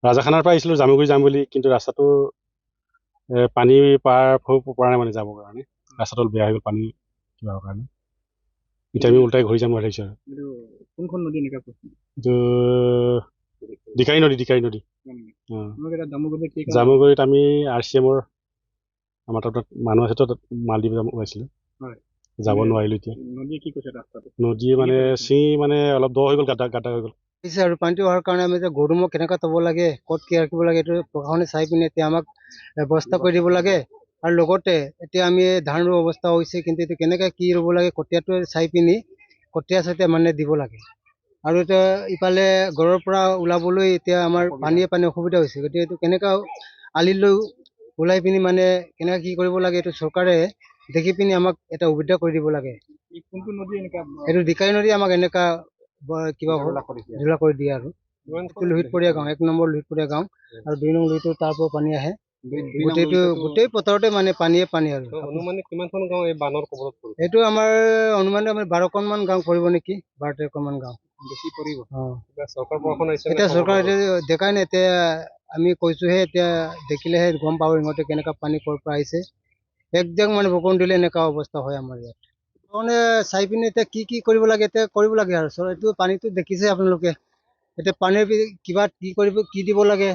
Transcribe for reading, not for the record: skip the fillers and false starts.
ৰাজাখানাৰ পৰা আহিছিলোঁ জামুগুৰি যাম বুলি, কিন্তু ৰাস্তাটো পানী পাৰ হ'ব পৰা নাই মানে যাবৰ কাৰণে। ৰাস্তাটো অলপ বেয়া হৈ গ'ল পানী কিবা কাৰণে। এতিয়া আমি উল্টাই ঘূৰি যাম বুলি ভাবিছোঁ আৰু। কোনখন নদী এনেকা এইটো দিকাৰী নদী। জামুগুৰিত জামুগুৰিত আমি RCMৰ আমাৰ তাত মানুহ আছে, তাত মাল দিব ওলাইছিলোঁ, যাব নোৱাৰিলোঁ এতিয়া। নদীয়ে কি কৈছে ৰাস্তাটো? নদী মানে মানে অলপ দ হৈ গ'ল, গাটা হৈ গ'ল। আৰু পানীটো অহাৰ কাৰণে আমি এতিয়া গৰু ম'হ কেনেকৈ থ'ব লাগে, ক'ত কি ৰাখিব লাগে, এইটো প্ৰশাসনে চাই পিনে এতিয়া আমাক ব্যৱস্থা কৰি দিব লাগে। আৰু লগতে এতিয়া আমি ধান ৰোৱা অৱস্থা হৈছে, কিন্তু এইটো কেনেকৈ কি ৰুব লাগে, কঠীয়াটো চাই পিনি কঠীয়া মানে দিব লাগে। আৰু এতিয়া ইফালে ঘৰৰ পৰা ওলাবলৈ এতিয়া আমাৰ পানী অসুবিধা হৈছে, গতিকে এইটো কেনেকৈ আলিলৈ ওলাই পিনি মানে কেনেকৈ কি কৰিব লাগে, এইটো চৰকাৰে দেখি পিনি আমাক এটা সুবিধা কৰি দিব লাগে। কোনটো নদী এনেকা এইটো দিকাৰী নদী আমাক এনেকা কিবা জোলা কৰি দিয়ে আৰু। লোহিতপৰীয়া গাঁও, 1 নম্বৰ লোহিতপৰীয়া গাঁও, আৰু 2 নম্বৰ লোহিতৰ তাৰ পৰা পানী আহে। গোটেই পথাৰতে মানে পানী আৰু। অনুমানে কিমানখন গাঁও এই বানৰ কবলত পৰিছে? এইটো আমাৰ অনুমানে 12খন মান গাঁও পৰিব নেকি, 12-13খন মান গাঁও বেছি পৰিব। চৰকাৰ প্ৰশাসন আহিছে, এতিয়া চৰকাৰ দেখাই নাই, এতিয়া আমি কৈছোহে, এতিয়া দেখিলেহে গম পাব ইহঁতে কেনেকুৱা পানী ক'ৰ পৰা আহিছে। একদম মানে বৰষুণ দিলে এনেকুৱা অৱস্থা হয় আমাৰ ইয়াত। মানে চাই পিনে এতিয়া কি কৰিব লাগে, এতিয়া কৰিব লাগে আৰু। এইটো পানীটো দেখিছে আপোনালোকে, এতিয়া পানীৰ কিবা কি দিব লাগে।